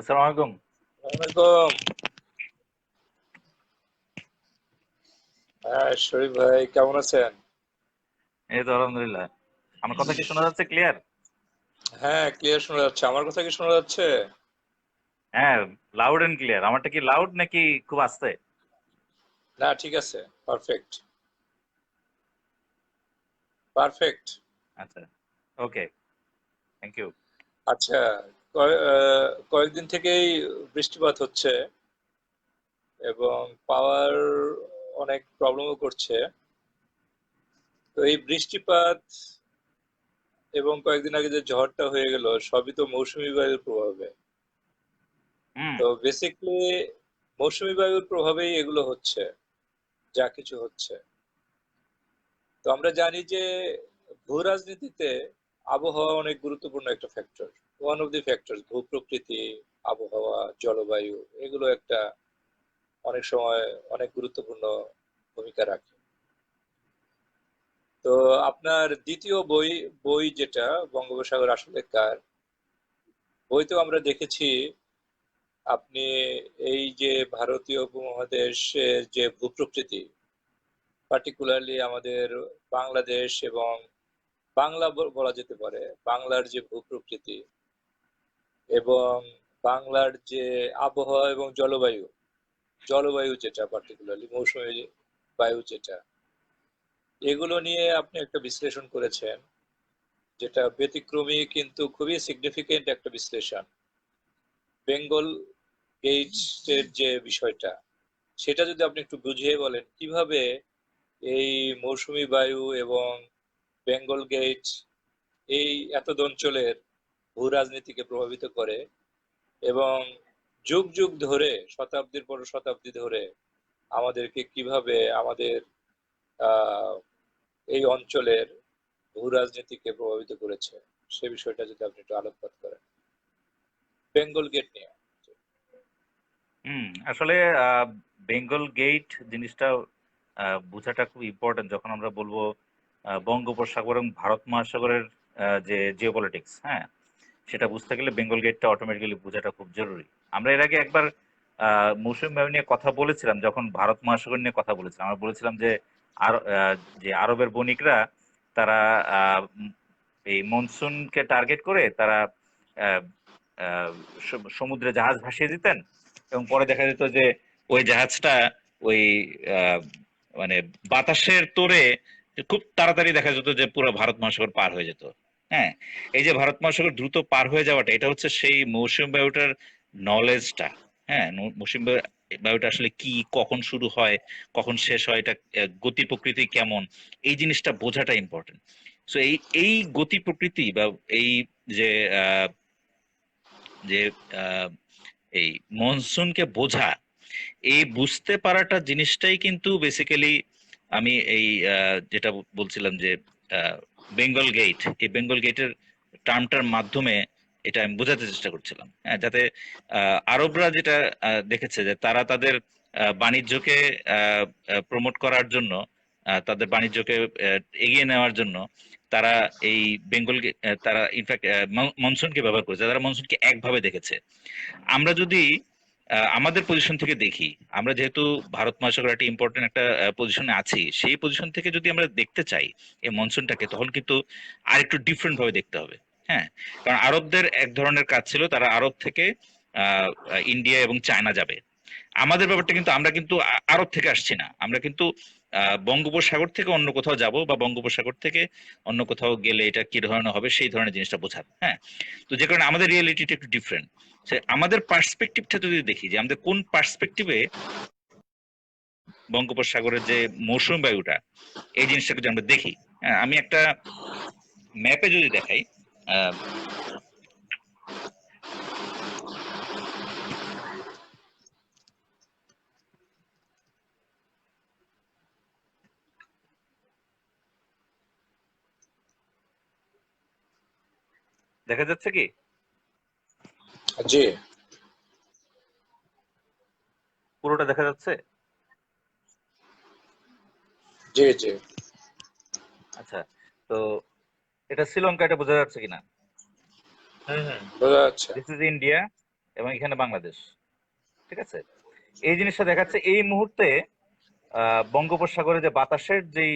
আসসালামু আলাইকুম। ওয়ালাইকুম। হ্যাঁ, শরীফ ভাই কেমন আছেন? এই তো আলহামদুলিল্লাহ। আমার কথা কি শোনা যাচ্ছে ক্লিয়ার? হ্যাঁ, ক্লিয়ার শোনা যাচ্ছে। আমার কথা কি শোনা যাচ্ছে? হ্যাঁ, লাউড এন্ড ক্লিয়ার। আমারটা কি লাউড নাকি খুব আস্তে? না, ঠিক আছে। পারফেক্ট। পারফেক্ট। আচ্ছা, ওকে, থ্যাংক ইউ। আচ্ছা, কয়েকদিন থেকেই বৃষ্টিপাত হচ্ছে এবং পাওয়ার অনেক প্রবলেমও করছে। তো এই বৃষ্টিপাত এবং কয়েকদিন আগে যে ঝড়টা হয়ে গেল সবই তো মৌসুমী বায়ুর প্রভাবে। হুম। তো বেসিকলি মৌসুমী বায়ুর প্রভাবেই এগুলো হচ্ছে, যা কিছু হচ্ছে। তো আমরা জানি যে ভূ রাজনীতিতে আবহাওয়া অনেক গুরুত্বপূর্ণ একটা factor. One of the factor, ভূ প্রকৃতি, আবহাওয়া, জলবায়ু, এগুলো একটা অনেক সময় অনেক গুরুত্বপূর্ণ ভূমিকা রাখে। তো আপনার দ্বিতীয় বই বই যেটা বঙ্গোপসাগর আসলে কার, বইতেও আমরা দেখেছি আপনি এই যে ভারতীয় উপমহাদেশের যে ভূপ্রকৃতি, পার্টিকুলারলি আমাদের বাংলাদেশ এবং বাংলা বলা যেতে পারে, বাংলার যে ভূপ্রকৃতি এবং বাংলার যে আবহাওয়া এবং জলবায়ু, জলবায়ু যেটা পার্টিকুলারলি মৌসুমী বায়ু যেটা, এগুলো নিয়ে আপনি একটা বিশ্লেষণ করেছেন, যেটা ব্যতিক্রমী কিন্তু খুবই সিগনিফিকেন্ট একটা বিশ্লেষণ। বেঙ্গল গেটের যে বিষয়টা, সেটা যদি আপনি একটু বুঝিয়ে বলেন কিভাবে এই মৌসুমী বায়ু এবং বেঙ্গল গেট এই এত অঞ্চলের ভূ রাজনীতিকে প্রভাবিত করে এবং যুগ যুগ ধরে, শতাব্দীর পর শতাব্দী ধরে আমাদেরকে কিভাবে আমাদের আহ এই অঞ্চলের ভূ রাজনীতিকে প্রভাবিত করেছে, সে বিষয়টা যদি আপনি একটু আলোকপাত করেন বেঙ্গল গেট নিয়ে। হুম, আসলে বেঙ্গল গেট জিনিসটা বোঝাটা খুব ইম্পর্টেন্ট যখন আমরা বলবো বঙ্গোপসাগর এবং ভারত মহাসাগরের যে জিওপলিটিক্স, হ্যাঁ, সেটা বুঝতে গেলে বেঙ্গল গেটটা অটোমেটিক্যালি বোঝাটা খুব জরুরি। আমরা এর আগে একবার মৌসুমী বায়ু নিয়ে কথা বলেছিলাম, যখন ভারত মহাসাগর নিয়ে কথা বলেছিলাম। আমরা বলেছিলাম যে আর যে আরবের বণিকরা তারা এই মনসুনকে টার্গেট করে তারা আহ, আহ, সমুদ্রে জাহাজ ভাসিয়ে দিতেন, এবং পরে দেখা যেত যে ওই জাহাজটা ওই আহ, মানে বাতাসের তোড়ে খুব তাড়াতাড়ি দেখা যেত যে পুরো ভারত মহাসাগর পার হয়ে যেত। হ্যাঁ, এই যে ভারত মহাসাগর দ্রুত পার হয়ে যাওয়াটা, এটা হচ্ছে সেই মৌসুমী বায়ুটার নলেজটা। হ্যাঁ, মৌসুমী বায়ুটা আসলে কি, কখন শুরু হয়, কখন শেষ হয়, এটা গতি প্রকৃতি কেমন, এই জিনিসটা বোঝাটা ইম্পর্টেন্ট। সো এই এই গতি প্রকৃতি বা এই যে আহ, যে আহ, এই মনসুনকে বোঝা, এই বুঝতে পারাটা জিনিসটাই কিন্তু বেসিক্যালি আমি এই যেটা বলছিলাম যে বেঙ্গল গেট, এই বেঙ্গল গেটের টার্মটার মাধ্যমে এটা আমি বোঝাতে চেষ্টা করছিলাম। হ্যাঁ, যাতে আরবরা যেটা দেখেছে যে তারা তাদের বাণিজ্যকে প্রমোট করার জন্য, তাদের বাণিজ্যকে এগিয়ে নেওয়ার জন্য তারা এই বেঙ্গল তারা ইনফ্যাক্ট মনসুনকে ব্যবহার করেছে, তারা মনসুনকে একভাবে দেখেছে। আমরা যদি আমাদের পজিশন থেকে দেখি, আমরা যেহেতু ভারত মহাসাগর একটা ইম্পর্টেন্ট একটা পজিশনে আছি, সেই পজিশন থেকে যদি আমরা দেখতে চাই এই মনসুনটাকে, তখন কিন্তু আরেকটু ডিফারেন্ট ভাবে দেখতে হবে। হ্যাঁ, কারণ আরবদের এক ধরনের কাজ ছিল, তারা আরব থেকে ইন্ডিয়া এবং চায়না যাবে। আমাদের ব্যাপারটা কিন্তু, আমরা কিন্তু আরব থেকে আসছি না, আমরা কিন্তু বঙ্গোপসাগর থেকে অন্য কোথাও যাব, বা বঙ্গোপসাগর থেকে অন্য কোথাও গেলে এটা কি ধরনের হবে সেই ধরনের জিনিসটা বোঝাবে। হ্যাঁ, তো যে কারণে আমাদের রিয়েলিটিটা একটু ডিফারেন্ট। আমাদের পার্সপেক্টিভটা যদি দেখি যে আমাদের কোন পার্সপেক্টিভে বঙ্গোপসাগরের যে মৌসুমী বায়ুটা, এই জিনিসটাকে যদি আমরা দেখি, হ্যাঁ, আমি একটা ম্যাপে যদি দেখাই, আহ, দেখা যাচ্ছে কি? জি, পুরোটা দেখা যাচ্ছে? জি, জি। আচ্ছা, তো এটা শ্রীলঙ্কা, এটা বোঝা যাচ্ছে কিনা? হুম, হুম, বোঝা যাচ্ছে। দিস ইজ ইন্ডিয়া, এবং এখানে বাংলাদেশ। ঠিক আছে, এই জিনিসটা দেখাচ্ছে এই মুহূর্তে বঙ্গোপসাগরে যে বাতাসের যেই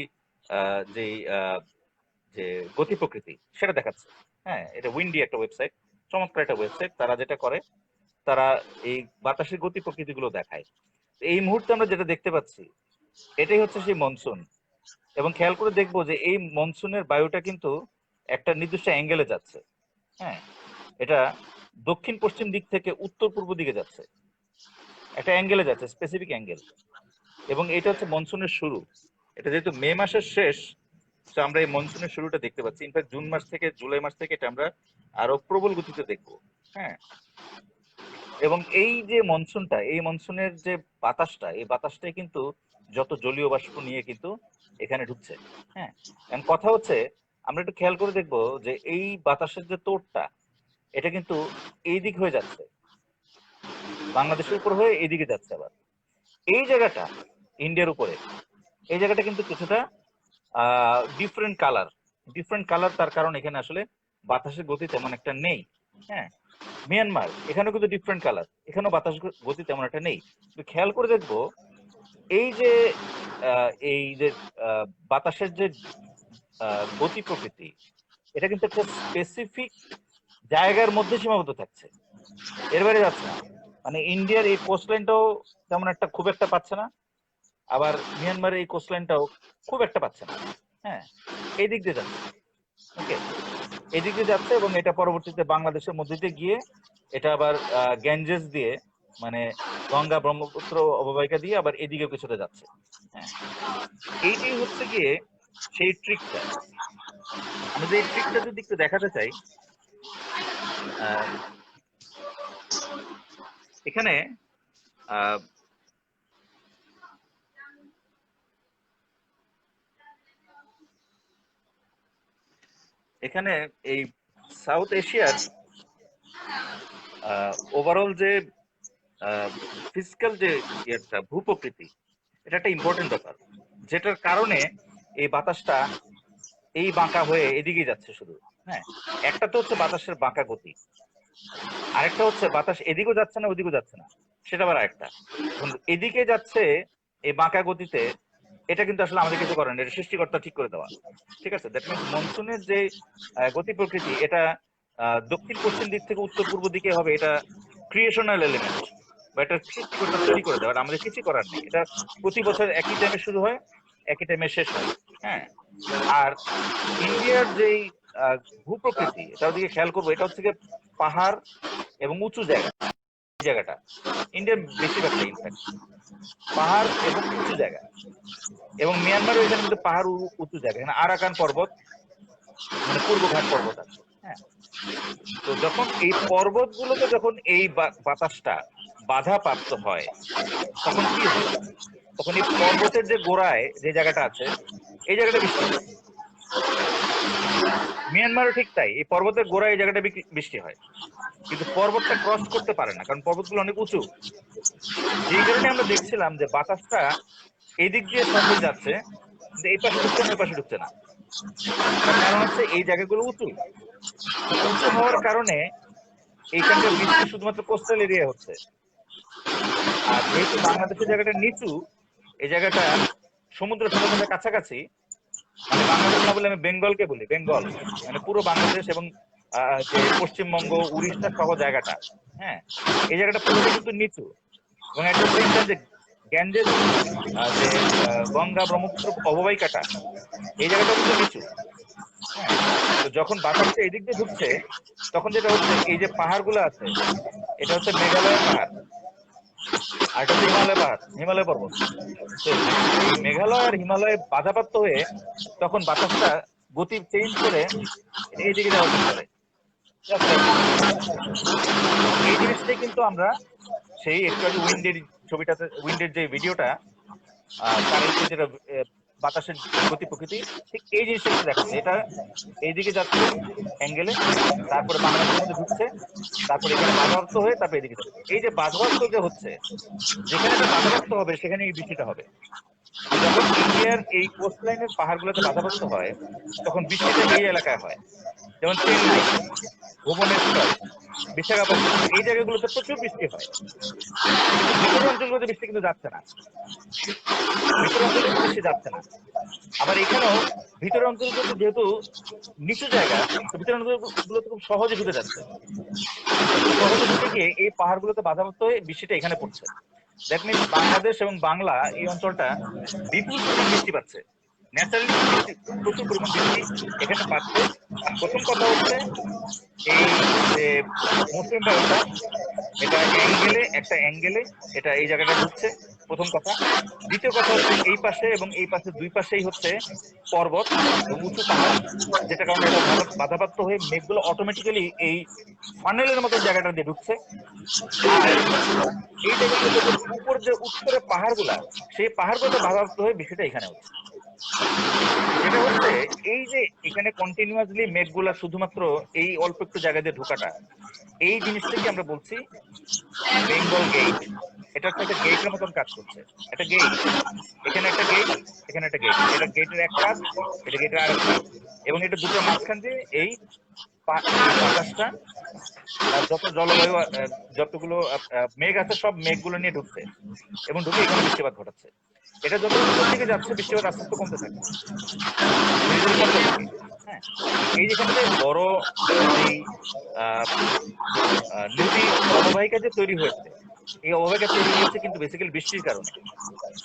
যেই যে গতি প্রকৃতি সেটা দেখাচ্ছে। হ্যাঁ, এটা উইন্ডি একটা ওয়েবসাইট, চমৎকার একটা ওয়েবসাইট। তারা যেটা করে, তারা এই বাতাসের গতি প্রকৃতিগুলো দেখায়। এই মুহূর্তে আমরা যেটা দেখতে পাচ্ছি এটাই হচ্ছে সেই মনসুন। এবং খেয়াল করে দেখবো যে এই মনসুনের বায়ুটা কিন্তু একটা নির্দিষ্ট অ্যাঙ্গেলে যাচ্ছে। হ্যাঁ, এটা দক্ষিণ পশ্চিম দিক থেকে উত্তর পূর্ব দিকে যাচ্ছে, একটা অ্যাঙ্গেলে যাচ্ছে, স্পেসিফিক অ্যাঙ্গেল। এবং এটা হচ্ছে মনসুনের শুরু। এটা যেহেতু মে মাসের শেষ, তো আমরা এই মনসুনের শুরুটা দেখতে পাচ্ছি। ইনফ্যাক্ট জুন মাস থেকে জুলাই মাস থেকে এটা আমরা আরো প্রবল গতিতে দেখবো। হ্যাঁ, এবং এই যে মনসুনটা, এই মনসুনের যে বাতাসটা, এই বাতাসটাই কিন্তু যত জলীয় বাষ্প নিয়ে কিন্তু এখানে ঢুকছে। হ্যাঁ, এখন কথা হচ্ছে আমরা একটু খেয়াল করে দেখবো যে এই বাতাসের যে তোড়টা, এটা কিন্তু এই দিক হয়ে যাচ্ছে, বাংলাদেশের উপর হয়ে এইদিকে যাচ্ছে। আবার এই জায়গাটা ইন্ডিয়ার উপরে, এই জায়গাটা কিন্তু কিছুটা ডিফারেন্ট কালার। ডিফারেন্ট কালার তার কারণ এখানে আসলে বাতাসের গতি তেমন একটা নেই। হ্যাঁ, মিয়ানমার এখানেও কিন্তু ডিফারেন্ট কালার, এখানেও বাতাস গতি তেমন একটা নেই। খেয়াল করে দেখবো এই যে এই যে বাতাসের যে গতি প্রকৃতি, এটা কিন্তু একটা স্পেসিফিক জায়গার মধ্যে সীমাবদ্ধ থাকছে, এর বাইরে যাচ্ছে না। মানে ইন্ডিয়ার এই কোস্টলাইনটাও তেমন একটা খুব একটা পাচ্ছে না, আবার মিয়ানমারের এই কোস্টলাইনটাও খুব একটা পাচ্ছে না। হ্যাঁ, এই দিক দিয়ে যাচ্ছে। ওকে, এই দিক দিয়ে যাচ্ছে এবং এটা পরবর্তীতে বাংলাদেশের মধ্যে দিয়ে গিয়ে এটা আবার গ্যাঞ্জেস দিয়ে, মানে গঙ্গা ব্রহ্মপুত্র অববাহিকা দিয়ে আবার এদিকে কিছুটা যাচ্ছে। হ্যাঁ, এইটাই হচ্ছে গিয়ে সেই ট্রিকটা। আমরা যে ট্রিকটা যদি একটু দেখাতে চাই, এখানে এখানে এই সাউথ এশিয়ার ওভারঅল যে ফিজিক্যাল যে ইয়েটা, ভূপ্রকৃতি, এটা একটা ইম্পর্টেন্ট ব্যাপার, যেটার কারণে এই বাতাসটা এই বাঁকা হয়ে এদিকে যাচ্ছে শুধু। হ্যাঁ, একটা তো হচ্ছে বাতাসের বাঁকা গতি, আরেকটা হচ্ছে বাতাস এদিকেও যাচ্ছে না ওদিকেও যাচ্ছে না, সেটা আবার আরেকটা। এদিকে যাচ্ছে এই বাঁকা গতিতে, এটা কিন্তু আসলে আমাদের কিছু করার নেই, এটা সৃষ্টিকর্তা ঠিক করে দেওয়া। ঠিক আছে, দ্যাট মিনস মনসুনের যে গতি প্রকৃতি, এটা দক্ষিণ পশ্চিম দিক থেকে উত্তর পূর্ব দিকে হবে, এটা ক্রিয়েশনাল এলিমেন্ট বা এটা সৃষ্টিকর্তা তৈরি করে দেওয়া, আমাদের কিছু করার নেই। এটা প্রতি বছর একই টাইমে শুরু হয়, একই টাইমে শেষ হয়। হ্যাঁ, আর ইন্ডিয়ার যেই ভূপ্রকৃতি, এটার দিকে খেয়াল করবো, এটা হচ্ছে গিয়ে পাহাড় এবং উঁচু জায়গা। জায়গাটা ইন্ডিয়ার বেশিরভাগটা ইনফ্যাক্ট পাহাড় এবং উঁচু জায়গা, এবং মিয়ানমার ওইখানে কিন্তু পাহাড় উঁচু জায়গা, এখানে আরাকান পর্বত, মানে পূর্বঘাট পর্বত আছে। হ্যাঁ, তো যখন এই পর্বতগুলোতে যখন এই বাতাসটা বাধা প্রাপ্ত হয়, তখন কি হয়? তখন এই পর্বতের যে গোড়ায় যে জায়গাটা আছে, এই জায়গাটা বৃষ্টি হয়। মিয়ানমারও ঠিক তাই, এই পর্বতের গোড়ায় এই জায়গাটা বৃষ্টি হয়, কিন্তু পর্বতটা ক্রস করতে পারে না, কারণ পর্বতগুলো অনেক উঁচু। যেই কারণে আমরা দেখছিলাম যে বাতাসটা এই দিক দিয়ে সহজে যাচ্ছে, কিন্তু এই পাশে ঢুকছে না, ওই পাশে ঢুকছে না। তার কারণ হচ্ছে এই জায়গাগুলো উঁচু। উঁচু হওয়ার কারণে এইখানকার বৃষ্টি শুধুমাত্র কোস্টাল এরিয়া হচ্ছে। আর যেহেতু বাংলাদেশের জায়গাটা নিচু, এই জায়গাটা সমুদ্র সৈকতের কাছাকাছি, মানে বাংলাদেশ না বলে আমি বেঙ্গলকে বলি, বেঙ্গল মানে পুরো বাংলাদেশ এবং যে পশ্চিমবঙ্গ, উড়িষ্যা সহ জায়গাটা। হ্যাঁ, এই জায়গাটা পুরোটা কিন্তু নিচু, এবং একটা সেম টাইম যে গ্যাঞ্জেস, যে গঙ্গা ব্রহ্মপুত্র অববাহিকাটা, এই জায়গাটা কিন্তু নিচু। হ্যাঁ, তো যখন বাতাসটা এদিক দিয়ে ঢুকছে, তখন যেটা হচ্ছে, এই যে পাহাড়গুলো আছে, এটা হচ্ছে মেঘালয়ের পাহাড়, আর এটা হচ্ছে হিমালয় পাহাড়, হিমালয় পর্বত। তো এই মেঘালয় আর হিমালয়ে বাধাপ্রাপ্ত হয়ে তখন বাতাসটা গতি চেঞ্জ করে এইদিকে যাওয়া শুরু করে। এই জিনিসটাই কিন্তু আমরা সেই একটু আগে উইন্ডের ছবিটাতে, উইন্ডের যে ভিডিওটা, কারেন্টলি যেটা বাতাসের গতি প্রকৃতি, ঠিক এই জিনিসটা কিন্তু দেখাচ্ছে। এটা এইদিকে যাচ্ছে অ্যাঙ্গেলে, তারপরে বাংলাদেশের মধ্যে ঢুকছে, তারপরে এখানে বাধাপ্রাপ্ত হয়ে তারপরে এদিকে যাচ্ছে। এই যে বাধাপ্রাপ্ত যে হচ্ছে, যেখানে এটা বাধাপ্রাপ্ত হবে সেখানে এই বৃষ্টিটা হবে। যখন ইন্ডিয়ার এই কোস্ট লাইনের পাহাড়গুলোতে বাধাপ্রাপ্ত হয়, তখন বৃষ্টিটা এই এলাকায় হয়। যেমন চেন্নাই, ভুবনেশ্বর, বিশাখাপত্তনম, এই জায়গাগুলোতে প্রচুর বৃষ্টি হয়, কিন্তু ভিতরের অঞ্চলগুলোতে বৃষ্টি কিন্তু যাচ্ছে না, ভিতরের অঞ্চলগুলোতে বৃষ্টি যাচ্ছে না। আবার এখানেও ভিতরের অঞ্চলগুলোতে যেহেতু নিচু জায়গা, তো ভিতরের অঞ্চলগুলোতে খুব সহজে ঢুকে যাচ্ছে, সহজে ঢুকে গিয়ে এই পাহাড়গুলোতে বাধাপ্রাপ্ত হয়ে বৃষ্টিটা এখানে পড়ছে। দ্যাট মিনস বাংলাদেশ এবং বাংলা এই অঞ্চলটা বিপুল পরিমাণ বৃষ্টি পাচ্ছে, ন্যাচারালি বৃষ্টি, প্রচুর পরিমাণ বৃষ্টি এখানে পাচ্ছে। প্রথম কথা হচ্ছে এই যে মৌসুমী বায়ুটা, এটা একটা অ্যাঙ্গেলে এটা এই জায়গাটা ঢুকছে, প্রথম কথা। দ্বিতীয় কথা হচ্ছে এই পাশে এবং এই পাশে দুই পাশেই হচ্ছে পর্বত এবং উঁচু পাহাড়, যেটা কারণে এটা বাধাপ্রাপ্ত হয়ে মেঘগুলো অটোমেটিক্যালি এই ফানেলের মতন জায়গাটা দিয়ে ঢুকছে। আর এই জায়গাগুলোতে যে উপর যে উত্তরে পাহাড়গুলা, সেই পাহাড়গুলোতে বাধাপ্রাপ্ত হয়ে বৃষ্টিটা এখানে হচ্ছে। যেটা হচ্ছে এই যে এখানে কন্টিনিউয়াসলি মেঘগুলা শুধুমাত্র এই অল্প একটু জায়গা দিয়ে ঢোকাটা, এই জিনিসটাকে আমরা বলছি বেঙ্গল গেট। এটা হচ্ছে একটা গেটের মতন কাজ করছে, একটা গেট, এখানে একটা গেট, এখানে একটা গেট, এটা গেটের এক কাজ, এটা গেটের আরেক কাজ। এবং এটা দুটোর মাঝখান দিয়ে এই বাতাসটা যত জলবায়ু যতগুলো মেঘ আছে সব মেঘগুলো নিয়ে ঢুকছে এবং ঢুকে এখানে বৃষ্টিপাত ঘটাচ্ছে। এটা যত উপর দিকে যাচ্ছে বৃষ্টিপাত আস্তে আস্তে কমতে থাকে, ধীরে ধীরে কমতে থাকে। হ্যাঁ, এই যেখানে বড় যেই আহ নদী অববাহিকা যে তৈরি হয়েছে, এই অববাহিকা তৈরি হয়েছে কিন্তু বেসিক্যালি বৃষ্টির কারণে।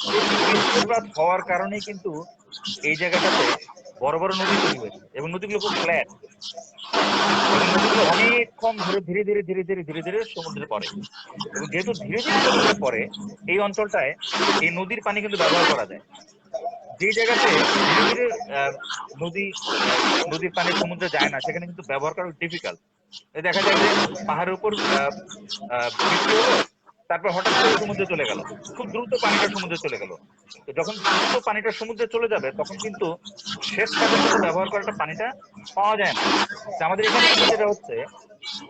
প্রচুর বৃষ্টিপাত হওয়ার কারণেই কিন্তু এই জায়গাটাতে বড় বড় নদী তৈরি হয়েছে এবং নদীগুলো খুব ফ্ল্যাট, এবং নদীগুলো অনেকক্ষণ ধরে ধীরে ধীরে ধীরে ধীরে ধীরে ধীরে সমুদ্রে পড়ে। এবং যেহেতু ধীরে ধীরে সমুদ্রে পড়ে, এই অঞ্চলটায় এই নদীর পানি কিন্তু ব্যবহার করা যায়। যে জায়গাতে ধীরে ধীরে আহ, নদী আহ, নদীর পানি সমুদ্রে যায় না, সেখানে কিন্তু ব্যবহার করা ডিফিকাল্ট। দেখা যায় যে পাহাড়ের উপর বৃষ্টি হলো, তারপর হঠাৎ করে সমুদ্রে চলে গেল, খুব দ্রুত পানিটা সমুদ্রে চলে গেল। তো যখন দ্রুত পানিটা সমুদ্রে চলে যাবে, তখন কিন্তু সেচ কাজের জন্য ব্যবহার করাটা পানিটা পাওয়া যায় না। তো আমাদের এখানে কিন্তু যেটা হচ্ছে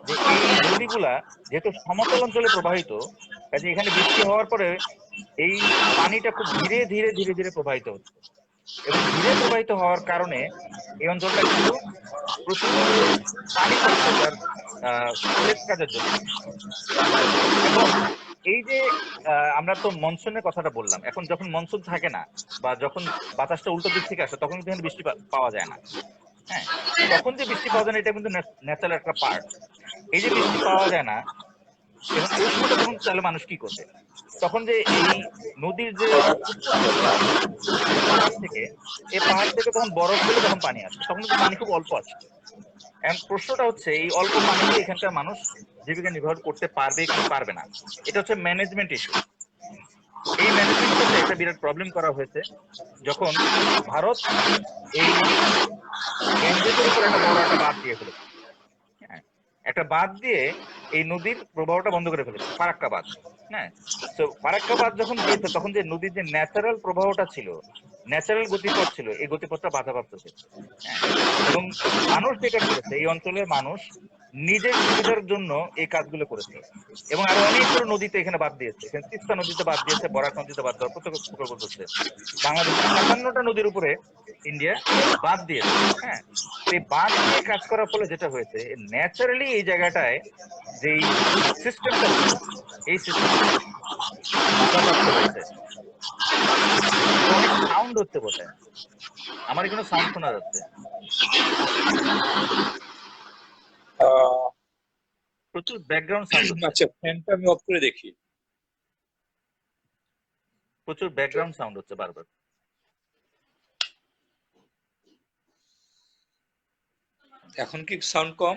যে এই নদীগুলা যেহেতু সমতল অঞ্চলে প্রবাহিত, কাজে এখানে বৃষ্টি হওয়ার পরে এই পানিটা খুব ধীরে ধীরে ধীরে ধীরে প্রবাহিত হচ্ছে, এবং ধীরে প্রবাহিত হওয়ার কারণে এই অঞ্চলটা কিন্তু প্রচুর পানি পাচ্ছে তার সেচ কাজের জন্য। এখন এই যে আমরা তো মনসুনের কথাটা বললাম, এখন যখন মনসুন থাকে না বা যখন বাতাসটা উল্টো দিক থেকে আসে, তখন কিন্তু এখানে বৃষ্টি পাওয়া যায় না। হ্যাঁ, তখন যে বৃষ্টি পাওয়া যায় না, এটা কিন্তু ন্যাচারাল একটা পার্ট। এই যে বৃষ্টি পাওয়া যায় না, এখন ওই সময়টা তখন তাহলে মানুষ কি করবে? তখন যে এই নদীর যে উত্তর দিকে যে পাহাড় থেকে, এই পাহাড় থেকে তখন বরফ গলে তখন পানি আসে, তখন কিন্তু পানি খুব অল্প আসে। এখন প্রশ্নটা হচ্ছে এই অল্প পানি দিয়ে এখানকার মানুষ জীবিকা নির্বাহ করতে পারবে কি পারবে না, এটা হচ্ছে ম্যানেজমেন্ট ইস্যু। এই ম্যানেজমেন্টটাতে একটা বিরাট প্রবলেম করা হয়েছে যখন ভারত এই গ্যাঞ্জেসের উপর একটা বড় একটা বাঁধ দিয়ে ফেলেছে। হ্যাঁ, একটা বাঁধ দিয়ে এই নদীর প্রবাহটা বন্ধ করে ফেলেছে, ফারাক্কা বাঁধ। হ্যাঁ, তো ফারাক্কা বাঁধ যখন দিয়েছে, তখন যে নদীর যে ন্যাচারাল প্রবাহটা ছিল, ন্যাচারাল গতিপথ ছিল, এই গতিপথটা বাধাপ্রাপ্ত হয়েছে। হ্যাঁ, এবং মানুষ যেটা করেছে, এই অঞ্চলের মানুষ নিজের সুবিধার জন্য এই কাজগুলো করেছে। এবং আরো অনেকগুলো নদীতে এখানে বাদ দিয়েছে, এখানে তিস্তা নদীতে বাদ দিয়েছে, বরাক নদীতে বাদ দেওয়ার প্রকল্প করছে। বাংলাদেশের ৫৭টা নদীর উপরে ইন্ডিয়া বাদ দিয়েছে। হ্যাঁ, তো এই বাঁধ দিয়ে কাজ করার ফলে যেটা হয়েছে, ন্যাচারালি এই জায়গাটায় যেই সিস্টেমটা ছিল, এই সিস্টেমটা বাধাপ্রাপ্ত হয়েছে। তো অনেক সাউন্ড হচ্ছে বোধহয়, আমার এখানে সাউন্ড শোনা যাচ্ছে, আহ, প্রচুর ব্যাকগ্রাউন্ড সাউন্ড হচ্ছে, আচ্ছা, ফ্যানটা আমি অফ করে দেখি। প্রচুর ব্যাকগ্রাউন্ড সাউন্ড হচ্ছে বারবার। এখন কি সাউন্ড কম?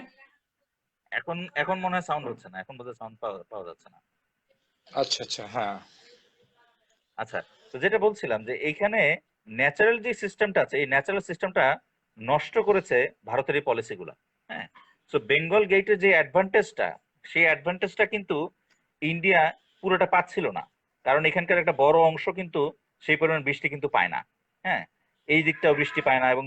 এখন এখন মনে হয় সাউন্ড হচ্ছে না, এখন বোধহয় সাউন্ড পাওয়া যাচ্ছে না। আচ্ছা আচ্ছা, হ্যাঁ। আচ্ছা, তো যেটা বলছিলাম যে এইখানে ন্যাচারাল যে সিস্টেমটা আছে, এই ন্যাচারাল সিস্টেমটা নষ্ট করেছে ভারতের এই পলিসিগুলা। হ্যাঁ, তো বেঙ্গল গেটের যে অ্যাডভান্টেজটা, সেই অ্যাডভান্টেজটা কিন্তু ইন্ডিয়া পুরোটা পাচ্ছিল না, কারণ এখানকার একটা বড় অংশ কিন্তু সেই পরিমাণ বৃষ্টি কিন্তু পায় না। হ্যাঁ, এই দিকটাও বৃষ্টি পায় না, এবং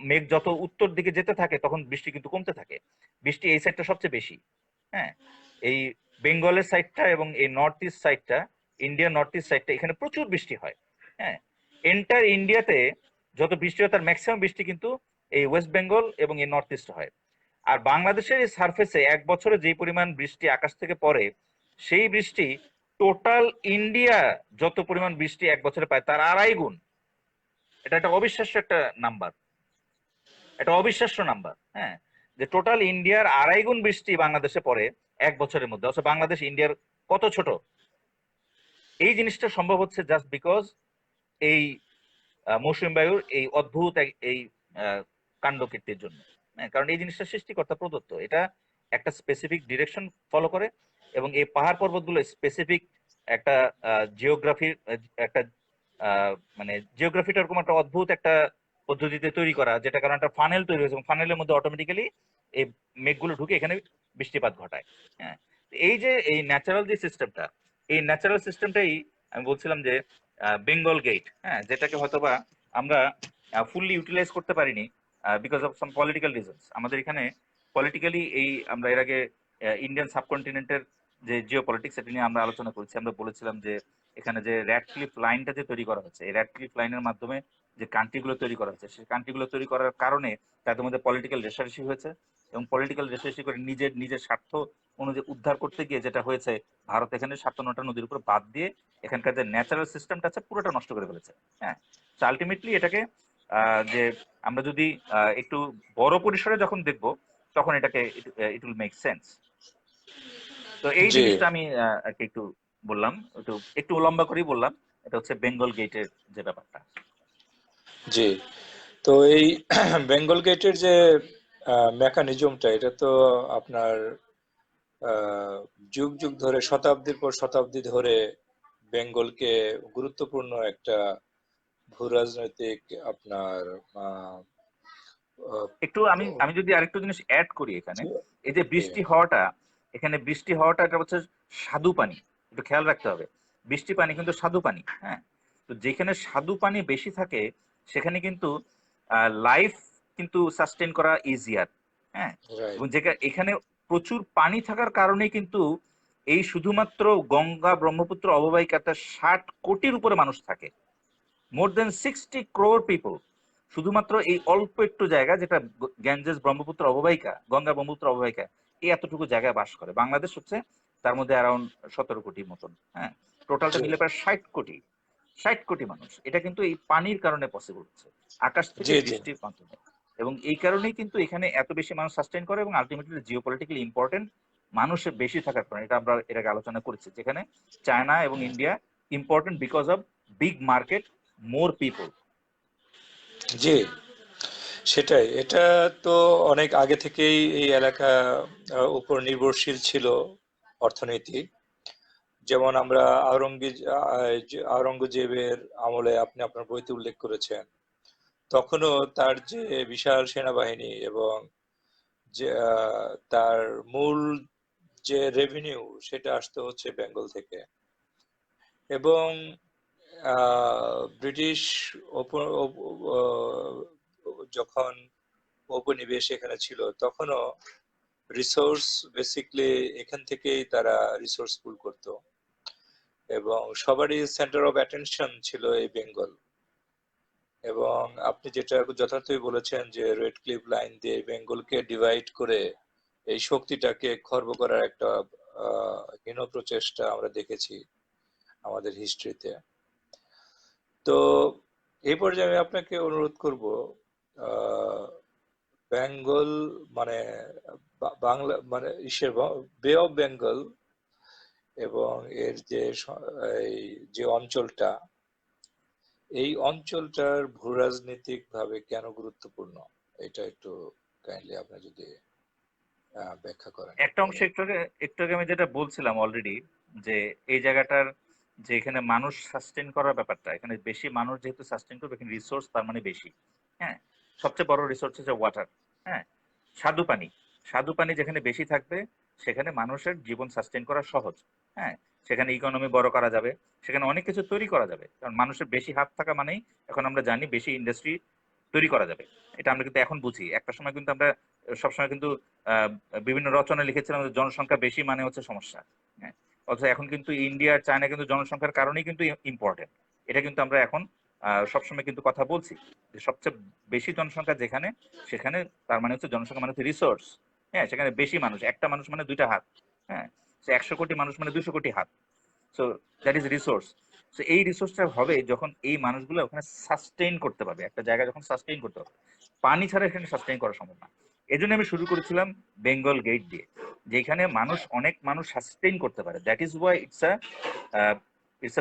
মেঘ যত উত্তর দিকে যেতে থাকে তখন বৃষ্টি কিন্তু কমতে থাকে। বৃষ্টি এই সাইডটা সবচেয়ে বেশি। হ্যাঁ, এই বেঙ্গলের সাইডটা এবং এই নর্থ ইস্ট সাইডটা, ইন্ডিয়ার নর্থ ইস্ট সাইডটা, এখানে প্রচুর বৃষ্টি হয়। হ্যাঁ, এন্টার ইন্ডিয়াতে যত বৃষ্টি হয় তার ম্যাক্সিমাম বৃষ্টি কিন্তু এই ওয়েস্ট বেঙ্গল এবং এই নর্থ ইস্ট হয়। আর বাংলাদেশের এই সারফেসে এক বছরে যে পরিমাণ বৃষ্টি আকাশ থেকে পড়ে, সেই বৃষ্টি টোটাল ইন্ডিয়া যত পরিমাণ বৃষ্টি এক বছরে পায় তার 2.5 গুণ। এটা একটা অবিশ্বাস্য একটা নাম্বার, এটা অবিশ্বাস্য নাম্বার। হ্যাঁ, যে টোটাল ইন্ডিয়ার 2.5 গুণ বৃষ্টি বাংলাদেশে পড়ে এক বছরের মধ্যে, অথচ বাংলাদেশ ইন্ডিয়ার কত ছোট। এই জিনিসটা সম্ভব হচ্ছে জাস্ট বিকজ এই মৌসুমী বায়ুর এই অদ্ভুত এই কাণ্ডকীর্তির জন্য। হ্যাঁ, কারণ এই জিনিসটা সৃষ্টিকর্তা প্রদত্ত, এটা একটা স্পেসিফিক ডিরেকশন ফলো করে, এবং এই পাহাড় পর্বতগুলো স্পেসিফিক একটা জিওগ্রাফির একটা মানে জিওগ্রাফিটা এরকম একটা অদ্ভুত একটা পদ্ধতিতে তৈরি করা, যেটা কারণে একটা ফানেল তৈরি হয়েছে, এবং ফানেলের মধ্যে অটোমেটিক্যালি এই মেঘগুলো ঢুকে এখানে বৃষ্টিপাত ঘটায়। হ্যাঁ, এই যে এই ন্যাচারাল যে সিস্টেমটা, এই ন্যাচারাল সিস্টেমটাই আমি বলছিলাম যে বেঙ্গল গেট, হ্যাঁ, যেটাকে হয়তোবা আমরা ফুললি ইউটিলাইজ করতে পারিনি because of some political reasons. আমাদের এখানে পলিটিক্যালি এই আমরা এর আগে ইন্ডিয়ান সাবকন্টিনেন্টের যে জিও পলিটিক্স, এটা নিয়ে আমরা আলোচনা করেছি। আমরা বলেছিলাম যে এখানে যে র্যাডক্লিফ লাইনটা যে তৈরি করা হচ্ছে, এই র্যাডক্লিফ লাইনের মাধ্যমে যে কান্ট্রিগুলো তৈরি করা হচ্ছে, সেই কান্ট্রিগুলো তৈরি করার কারণে তাদের মধ্যে পলিটিক্যাল রেষারেষি হয়েছে, এবং পলিটিক্যাল রেষারেষি করে নিজের নিজের স্বার্থ অনুযায়ী উদ্ধার করতে গিয়ে যেটা হয়েছে, ভারত এখানে 57টা নদীর উপর বাদ দিয়ে এখানকার যে ন্যাচারাল সিস্টেমটা আছে পুরোটা নষ্ট করে ফেলেছে। হ্যাঁ, তো আলটিমেটলি এটাকে যে আমরা যদি একটু বড় পরিসরে যখন দেখব, তখন এটাকে ইট উইল মেক সেন্স। তো এই জি জিনিসটা আমি আর কি একটু বললাম, একটু একটু লম্বা করেই বললাম। এটা হচ্ছে বেঙ্গল গেটের যে ব্যাপারটা। জি তো এই বেঙ্গল গেটের যে মেকানিজমটা, এটা তো আপনার আহ, যুগ যুগ ধরে, শতাব্দীর পর শতাব্দী ধরে বেঙ্গলকে গুরুত্বপূর্ণ একটা ভূ রাজনৈতিক আপনার আহ, আহ, একটু আমি আমি যদি আরেকটু জিনিস অ্যাড করি এখানে, জি এই যে জি বৃষ্টি হওয়াটা, এখানে বৃষ্টি হওয়াটা এটা হচ্ছে স্বাদু পানি, একটু খেয়াল রাখতে হবে। বৃষ্টি পানি কিন্তু স্বাদু পানি। হ্যাঁ, তো যেখানে স্বাদু পানি বেশি থাকে সেখানে কিন্তু লাইফ কিন্তু সাস্টেন করা ইজিয়ার। হ্যাঁ, এবং রাইট যেখানে এখানে প্রচুর পানি থাকার কারণে কিন্তু এই শুধুমাত্র গঙ্গা ব্রহ্মপুত্র অববাহিকাতে 60 কোটির উপরে মানুষ থাকে, মোর দেন 60 crore পিপল, শুধুমাত্র এই অল্প একটু জায়গা যেটা গ্যাঞ্জেস ব্রহ্মপুত্র অববাহিকা, গঙ্গা ব্রহ্মপুত্র অববাহিকা, এই এতটুকু জায়গায় বাস করে। বাংলাদেশ হচ্ছে তার মধ্যে অ্যারাউন্ড 17 কোটির মতন। হ্যাঁ, টোটালটা জি মিলে প্রায় 60 কোটি, 60 কোটি মানুষ। এটা কিন্তু এই পানির কারণে পসিবল হচ্ছে, আকাশ থেকে জি জি বৃষ্টির মাধ্যমে। এবং এই কারণেই কিন্তু এখানে এত বেশি মানুষ সাস্টেইন করে, এবং আলটিমেটলি জিও পলিটিক্যালি ইম্পর্টেন্ট মানুষের বেশি থাকার কারণে। এটা আমরা এর আগে আলোচনা করেছি, যেখানে চায়না এবং India important because of big market, more people. জি সেটাই। এটা তো অনেক আগে থেকেই এই এলাকা উপর নির্ভরশীল ছিল অর্থনীতি। যেমন আমরা আওরঙ্গজেবের আমলে আপনি আপনার বইতে উল্লেখ করেছেন, তখনও তার যে বিশাল সেনাবাহিনী এবং যে তার মূল যে রেভিনিউ, সেটা আসতো হচ্ছে বেঙ্গল থেকে। এবং ব্রিটিশ যখন উপনিবেশ এখানে ছিল, তখনও রিসোর্স বেসিকলি এখান থেকেই তারা রিসোর্স পুল করতো, এবং সবারই সেন্টার অফ অ্যাটেনশন ছিল এই বেঙ্গল। এবং আপনি যেটা যথার্থই বলেছেন যে রেড ক্লিফ লাইন দিয়ে বেঙ্গলকে ডিভাইড করে এই শক্তিটাকে খর্ব করার একটা হীন প্রচেষ্টা আমরা দেখেছি আমাদের হিস্ট্রিতে। তো এই পর্যায়ে আমি আপনাকে অনুরোধ করব, আহ, বেঙ্গল মানে বাংলা মানে বে অফ বেঙ্গল এবং এর যে এই যে অঞ্চলটা, এই অঞ্চলটার ভূরাজনৈতিক ভাবে কেন গুরুত্বপূর্ণ, এটা একটু কাইন্ডলি আপনি যদি ব্যাখ্যা করেন একটা অংশ বলেন। একটু আগে আমি যেটা বলছিলাম অলরেডি, যে এই জায়গাটার যে এখানে মানুষ সাস্টেন করার ব্যাপারটা, এখানে বেশি মানুষ যেহেতু সাস্টেন করবে, এখানে রিসোর্স তার মানে বেশি। হ্যাঁ, সবচেয়ে বড় রিসোর্স হচ্ছে ওয়াটার। হ্যাঁ, স্বাদু পানি, স্বাদু পানি যেখানে বেশি থাকবে সেখানে মানুষের জীবন সাস্টেন করা সহজ। হ্যাঁ, সেখানে ইকোনমি বড় করা যাবে, সেখানে অনেক কিছু তৈরি করা যাবে, কারণ মানুষের বেশি হাত থাকা মানেই এখন আমরা জানি বেশি ইন্ডাস্ট্রি তৈরি করা যাবে। এটা আমরা কিন্তু এখন বুঝি, একটা সময় কিন্তু আমরা সবসময় কিন্তু আহ, বিভিন্ন রচনা লিখেছিলাম যে জনসংখ্যা বেশি মানে হচ্ছে সমস্যা। হ্যাঁ, অথচ এখন কিন্তু ইন্ডিয়া আর চায়না কিন্তু জনসংখ্যার কারণেই কিন্তু ইম্পর্টেন্ট। এটা কিন্তু আমরা এখন সবসময় কিন্তু কথা বলছি যে সবচেয়ে বেশি জনসংখ্যা যেখানে, সেখানে তার মানে হচ্ছে জনসংখ্যা মানে হচ্ছে রিসোর্স। হ্যাঁ, সেখানে বেশি মানুষ, একটা মানুষ মানে দুইটা হাত। হ্যাঁ, সে 100 কোটি মানুষ মানে 200 কোটি হাত। So that is resource. So এই রিসোর্সটা হবে যখন এই মানুষগুলো ওখানে সাস্টেইন করতে পারবে, একটা জায়গা যখন সাস্টেইন করতে পারবে। পানি ছাড়া এখানে সাস্টেইন করা সম্ভব না। এই জন্য আমি শুরু করেছিলাম বেঙ্গল গেট দিয়ে, যেখানে মানুষ, অনেক মানুষ সাস্টেইন করতে পারে। That is why it's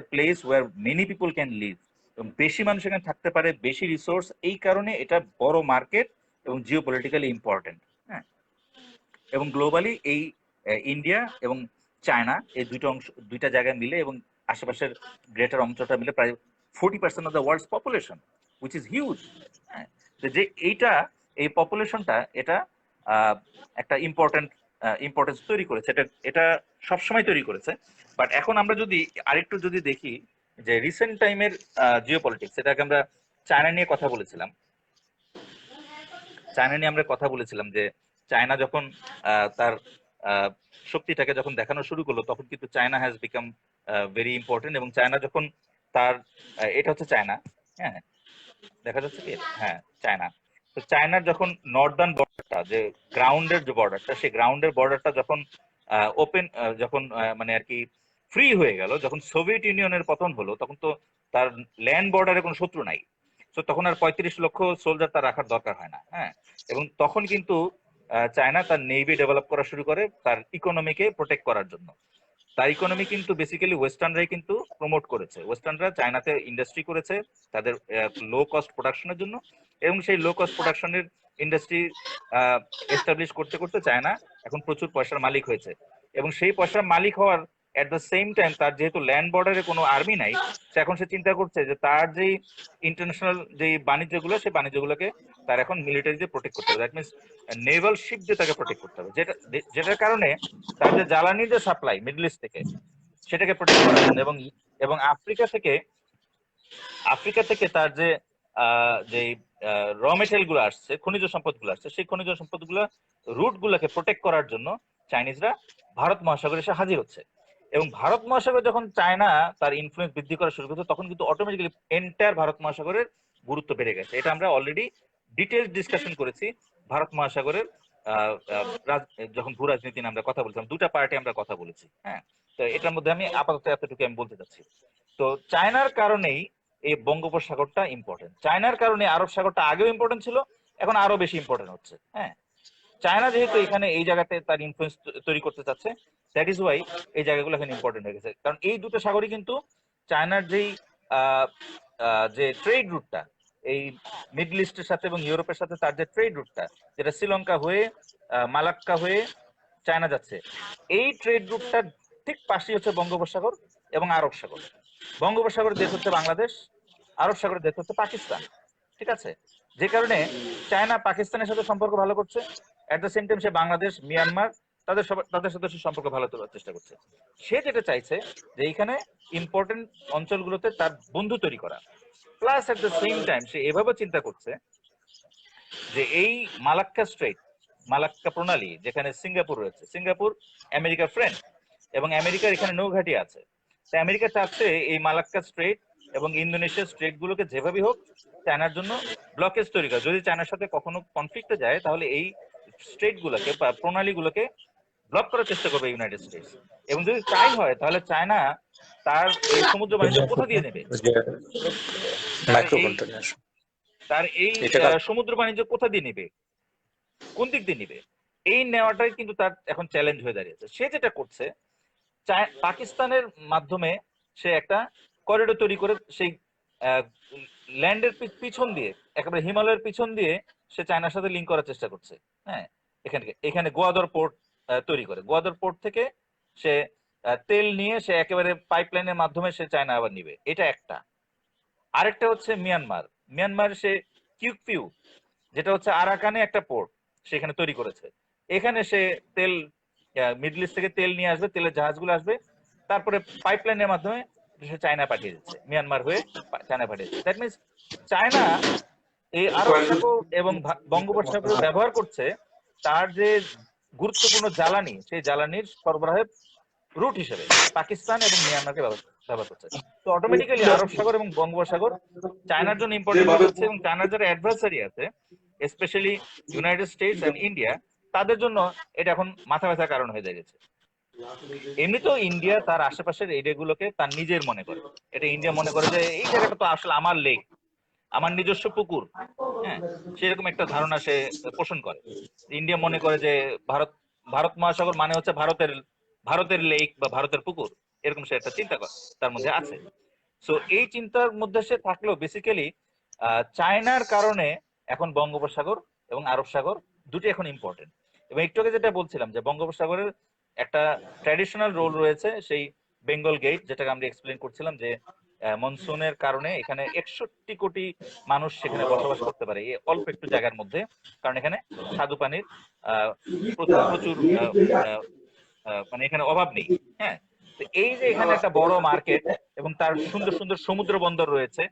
a place where many people can live. এবং বেশি মানুষ এখানে থাকতে পারে, বেশি রিসোর্স, এই কারণে এটা বড় মার্কেট এবং জিও পলিটিক্যালি ইম্পর্টেন্ট। হ্যাঁ, এবং গ্লোবালি এই ইন্ডিয়া এবং চায়না, এই দুইটা জায়গায় মিলে এবং আশেপাশের গ্রেটার অঞ্চলটা মিলে প্রায় 40% of the world's population, which is huge. হ্যাঁ, তো যে এইটা, এই পপুলেশনটা, এটা একটা ইম্পর্টেন্স তৈরি করেছে। এটা এটা সবসময় তৈরি করেছে। বাট এখন আমরা যদি আরেকটু যদি দেখি যে রিসেন্ট টাইমের জিও পলিটিক্স, এটাকে আমরা চায়না নিয়ে কথা বলেছিলাম। চায়না নিয়ে আমরা কথা বলেছিলাম যে চায়না যখন তার শক্তিটাকে যখন দেখানো শুরু করলো, তখন কিন্তু China has become very important. এবং চায়না যখন তার এটা হচ্ছে চায়না, হ্যাঁ দেখা যাচ্ছে কি, হ্যাঁ চায়না। তো চায়নার যখন নর্দার্ন বর্ডারটা, যে গ্রাউন্ডের যে বর্ডারটা, সেই গ্রাউন্ডের বর্ডারটা যখন ওপেন, যখন মানে আর কি ফ্রি হয়ে গেল, যখন সোভিয়েত ইউনিয়নের পতন হলো, তখন তো তার ল্যান্ড বর্ডারে কোনো শত্রু নাই। তো তখন আর 35 লক্ষ সোলজার তার রাখার দরকার হয় না। হ্যাঁ, এবং তখন কিন্তু চায়না তার নেভি ডেভেলপ করা শুরু করে তার ইকোনমিকে প্রোটেক্ট করার জন্য। তার ইকোনমি কিন্তু বেসিক্যালি ওয়েস্টার্নরাই কিন্তু প্রমোট করেছে। ওয়েস্টার্নরা চায়নাতে ইন্ডাস্ট্রি করেছে তাদের লো কস্ট প্রোডাকশনের জন্য, এবং সেই লো কস্ট প্রোডাকশনের ইন্ডাস্ট্রি এস্টাবলিশ করতে করতে চায়না এখন প্রচুর পয়সার মালিক হয়েছে। এবং সেই পয়সার মালিক হওয়ার এট দ্য সেম টাইম, তার যেহেতু ল্যান্ড বর্ডারে কোনো আর্মি নাই, সে এখন সে চিন্তা করছে যে তার যেই ইন্টারন্যাশনাল যে বাণিজ্যগুলো, সেই বাণিজ্যগুলোকে তার এখন মিলিটারি দিয়ে প্রোটেক্ট করতে হবে। দ্যাট মিনস নেভাল শিপ দিয়ে তাকে প্রোটেক্ট করতে হবে, যেটার কারণে তার যে জ্বালানির যে সাপ্লাই মিডল ইস্ট থেকে, সেটাকে প্রোটেক্ট করার জন্য। এবং এবং আফ্রিকা থেকে তার যে যে র মেটেরিয়াল গুলো আসছে, খনিজ সম্পদ গুলো আসছে, সেই খনিজ সম্পদ গুলো, রুট গুলোকে প্রোটেক্ট করার জন্য চাইনিজরা ভারত মহাসাগরে এসে হাজির হচ্ছে। এবং ভারত মহাসাগরে যখন চায়না তার ইনফ্লুয়েন্স বৃদ্ধি করা শুরু করছে, তখন কিন্তু অটোমেটিক্যালি এন্টায়ার ভারত মহাসাগরের গুরুত্ব বেড়ে গেছে। এটা আমরা অলরেডি ডিটেলস ডিসকাশন করেছি ভারত মহাসাগরের যখন ভূ রাজনীতি নিয়ে আমরা কথা বলছিলাম, দুটা পার্টি আমরা কথা বলেছি। হ্যাঁ, তো এটার মধ্যে আমি আপাতত এতটুকু আমি বলতে চাচ্ছি। তো চায়নার কারণেই এই বঙ্গোপসাগরটা ইম্পর্টেন্ট। চায়নার কারণে আরব সাগরটা আগেও ইম্পর্টেন্ট ছিল, এখন আরো বেশি ইম্পর্টেন্ট হচ্ছে। হ্যাঁ, চায়না যেহেতু এখানে এই জায়গাতে তার ইনফ্লুয়েন্স তৈরি করতে চাচ্ছে, দ্যাট ইজ ওয়াই এই জায়গাগুলো এখানে ইম্পর্টেন্ট হয়ে গেছে। কারণ এই দুটো সাগরই কিন্তু চায়নার যেই যে ট্রেড রুটটা, এই মিডল ইস্টের সাথে এবং ইউরোপের সাথে তার যে ট্রেড রুটটা, যেটা শ্রীলঙ্কা হয়ে মালাক্কা হয়ে চায়না যাচ্ছে, এই ট্রেড রুটটার ঠিক পাশেই হচ্ছে বঙ্গোপসাগর এবং আরব সাগর। বঙ্গোপসাগরের দেশ হচ্ছে বাংলাদেশ, আরব সাগরের দেশ হচ্ছে পাকিস্তান। ঠিক আছে, যে কারণে চায়না পাকিস্তানের সাথে সম্পর্ক ভালো করছে, এট the same time say Bangladesh, Myanmar, তাদের সাথে সে সম্পর্ক ভালো করার চেষ্টা করছে। সে যেটা চাইছে যে এইখানে ইম্পর্টেন্ট অঞ্চলগুলোতে তার বন্ধু তৈরি করা, plus at the same time সে এভাবে চিন্তা করছে যে এই মালাক্কা স্ট্রেট, মালাক্কা প্রণালী, যেখানে সিঙ্গাপুর রয়েছে, সিঙ্গাপুর আমেরিকার ফ্রেন্ড, এবং আমেরিকার এখানে নৌঘাঁটি আছে। তো আমেরিকা চাচ্ছে এই মালাক্কা স্ট্রেট এবং ইন্দোনেশিয়ার স্ট্রেট গুলোকে যেভাবেই হোক চায়নার জন্য ব্লকেজ তৈরি করে। যদি চায়নার সাথে কখনো কনফ্লিক্টে যায়, তাহলে এই স্ট্রেট গুলোকে বা প্রণালী গুলোকে ব্লক করার চেষ্টা করবে ইউনাইটেড স্টেটস। এবং যদি তাই হয়, তাহলে চায়না তার এই সমুদ্র বাণিজ্য কোথা দিয়ে নেবে? তার এই সমুদ্র বাণিজ্য কোথা দিয়ে নেবে, কোন দিক দিয়ে নিবে? এই নেওয়াটাই কিন্তু তার এখন চ্যালেঞ্জ হয়ে দাঁড়িয়েছে। সে যেটা করছে, পাকিস্তানের মাধ্যমে সে একটা করিডোর তৈরি করে সেই ল্যান্ডের পিছন দিয়ে, একেবারে হিমালয়ের পিছন দিয়ে সে চায়নার সাথে লিঙ্ক করার চেষ্টা করছে। হ্যাঁ, এখানে গোয়াদর পোর্ট তৈরি করে, গোয়াদর পোর্ট থেকে সে তেল নিয়ে সে একেবারে পাইপলাইনের মাধ্যমে সে চায়না আবার নিবে। এটা একটা। আরেকটা হচ্ছে মিয়ানমার সে কিউকপিউ, যেটা হচ্ছে আরাকানে একটা পোর্ট সেখানে তৈরি করেছে। এখানে সে তেল মিডল ইস্ট থেকে তেল নিয়ে আসবে, তেলের জাহাজগুলো আসবে, তারপরে পাইপলাইনের মাধ্যমে সে চায়না পাঠিয়ে দিচ্ছে, মিয়ানমার হয়ে চায়না পাঠিয়ে দিচ্ছে। দ্যাট মিনস চায়না এই আরব সাগর এবং বঙ্গোপসাগর ব্যবহার করছে তার যে গুরুত্বপূর্ণ জ্বালানি, সেই জ্বালানির সরবরাহের রুট হিসেবে পাকিস্তান এবং মিয়ানমারকে ব্যবহার করছে। তো অটোমেটিক্যালি আরব সাগর এবং বঙ্গোপসাগর চায়নার জন্য ইম্পর্টেন্ট হয়ে যাচ্ছে। এবং চায়নার যারা অ্যাডভার্সারি আছে, specially United States and India, তাদের জন্য এটা এখন মাথা ব্যথার কারণ হয়ে গেছে। এমনিতেও ইন্ডিয়া তার আশেপাশের এরিয়াগুলোকে তার নিজের মনে করে। এটা ইন্ডিয়া মনে করে যে এই জায়গাটা তো আসলে আমার লেক, আমার নিজস্ব পুকুর। হ্যাঁ, সেরকম একটা ধারণা সে পোষণ করে। ইন্ডিয়া মনে করে যে ভারত ভারত মহাসাগর মানে হচ্ছে ভারতের ভারতের লেক বা ভারতের পুকুর, এরকম সে একটা চিন্তা করে তার মধ্যে আছে। সো এই চিন্তার মধ্যে সে থাকলেও বেসিক্যালি চায়নার কারণে এখন বঙ্গোপসাগর এবং আরব সাগর দুটি এখন ইম্পর্টেন্ট। এবং একটু আগে যেটা বলছিলাম যে বঙ্গোপসাগরের একটা ট্র্যাডিশনাল রোল রয়েছে, সেই বেঙ্গল গেট, যেটাকে আমরা এক্সপ্লেন করছিলাম যে মনসুনের কারণে এখানে 61 কোটি মানুষ সেখানে বসবাস করতে পারে এই অল্প একটু জায়গার মধ্যে, কারণ এখানে স্বাদু পানির আহ, প্রচুর মানে এখানে অভাব নেই। হ্যাঁ, তো এই যে এখানে একটা বড় মার্কেট এবং তার সুন্দর সুন্দর সমুদ্র বন্দর রয়েছে,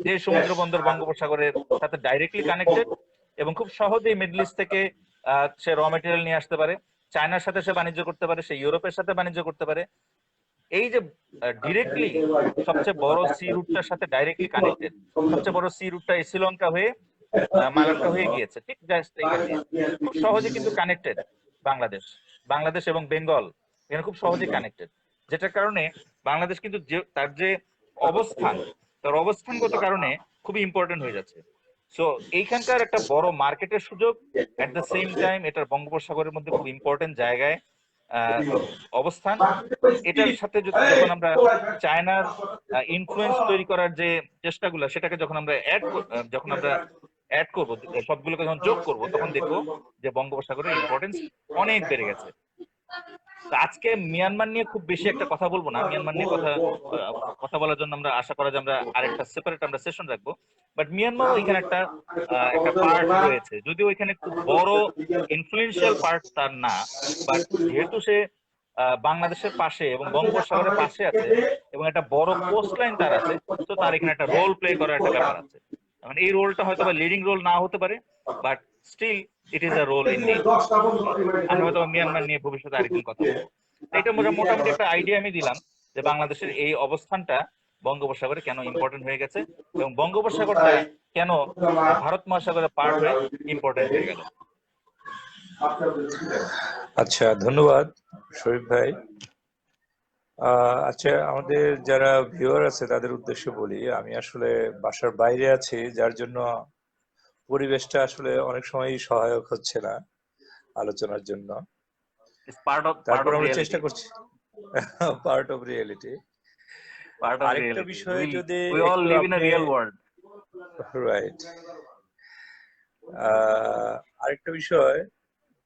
যে সমুদ্র বন্দর বঙ্গোপসাগরের সাথে ডাইরেক্টলি কানেক্টেড, এবং খুব সহজেই মিডল ইস্ট থেকে সে র মেটেরিয়াল নিয়ে আসতে পারে, চায়নার সাথে সে বাণিজ্য করতে পারে, সে ইউরোপের সাথে বাণিজ্য করতে পারে। এই যে ডিরেক্টলি সবচেয়ে বড় সি রুটটার সাথে ডাইরেক্টলি কানেক্টেড, সবচেয়ে বড় সি রুটটা এই শ্রীলঙ্কা হয়ে মালাক্কা হয়ে গিয়েছে, ঠিক জাস্ট এখান দিয়ে খুব সহজে কিন্তু কানেক্টেড। বাংলাদেশ বাংলাদেশ এবং বেঙ্গল এখানে খুব সহজে কানেক্টেড, যেটার কারণে বাংলাদেশ কিন্তু তার যে অবস্থান, তার অবস্থানগত কারণে খুবই ইম্পর্টেন্ট হয়ে যাচ্ছে। সো এইখানকার একটা বড় মার্কেটের সুযোগ, এট দ্য সেম টাইম এটার বঙ্গোপসাগরের মধ্যে খুব ইম্পর্টেন্ট জায়গায় আহ, অবস্থান। এটার সাথে যখন আমরা চায়নার ইনফ্লুয়েন্স তৈরি করার যে চেষ্টাগুলো, সেটাকে যখন আমরা অ্যাড করবো, সবগুলোকে যখন যোগ করব, তখন দেখবো যে বঙ্গোপসাগরের ইম্পর্টেন্স অনেক বেড়ে গেছে। তো আজকে মিয়ানমার নিয়ে খুব বেশি একটা কথা বলবো না। মিয়ানমার নিয়ে আহ, কথা বলার জন্য আমরা আশা করা যে আমরা আরেকটা সেপারেট আমরা সেশন রাখবো। বাট মিয়ানমারও এখানে একটা পার্ট রয়েছে, যদিও এখানে খুব বড় ইনফ্লুয়েন্সিয়াল পার্ট তার না। বাট যেহেতু সে বাংলাদেশের পাশে এবং বঙ্গোপসাগরের পাশে আছে এবং একটা বড় কোস্ট লাইন তার আছে, তো তার এখানে একটা রোল প্লে করার একটা ব্যাপার আছে। মানে এই রোলটা হয়তো বা লিডিং রোল না হতে পারে, but still it is a role in need. আমরা হয়তো মিয়ানমার নিয়ে ভবিষ্যতে আরেকদিন কথা বলবো। তো এটা মোটামুটি একটা আইডিয়া আমি দিলাম যে বাংলাদেশের এই অবস্থানটা বঙ্গোপসাগরে কেন ইম্পর্টেন্ট হয়ে গেছে এবং বঙ্গোপসাগরটা কেন ভারত মহাসাগরের পার্ট হয়ে ইম্পর্টেন্ট হয়ে গেল। আচ্ছা, ধন্যবাদ শরীফ ভাই। আচ্ছা, আমাদের যারা ভিউয়ার আছে তাদের উদ্দেশ্যে বলি, আমি আসলে বাসার বাইরে আছি, যার জন্য পরিবেশটা আসলে অনেক সময় সহায়ক হচ্ছে না আলোচনার জন্য। তারপর আমরা চেষ্টা করছি, পার্ট অফ রিয়েলিটি। আরেকটা বিষয়ে যদি একটু আপনি, রাইট, আরেকটা বিষয়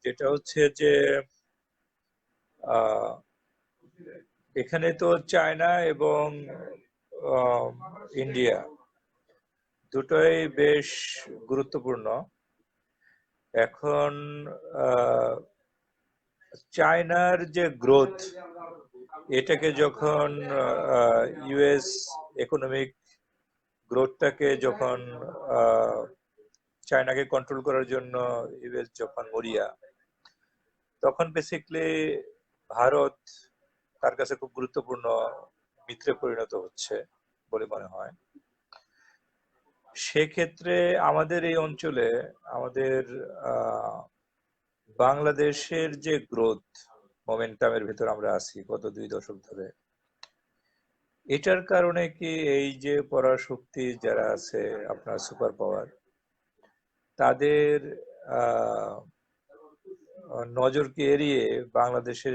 যেটা হচ্ছে যে এখানে তো চায়না এবং ইন্ডিয়া দুটোই বেশ গুরুত্বপূর্ণ। এখন চায়নার যে গ্রোথ, এটাকে যখন ইউএস ইকোনমিক গ্রোথটাকে যখন চায়নাকে কন্ট্রোল করার জন্য ইউএস যখন মরিয়া, তখন বেসিকলি ভারত তার কাছে খুব গুরুত্বপূর্ণ মিত্রে পরিণত হচ্ছে বলে মনে হয়। সেক্ষেত্রে আমাদের এই অঞ্চলে আমাদের বাংলাদেশের যে গ্রোথ মোমেন্টামের ভেতর আমরা আছি গত 2 দশক ধরে, এটার কারণে কি এই যে পরাশক্তি যারা আছে আপনার সুপার পাওয়ার, তাদের নজরকে এড়িয়ে বাংলাদেশের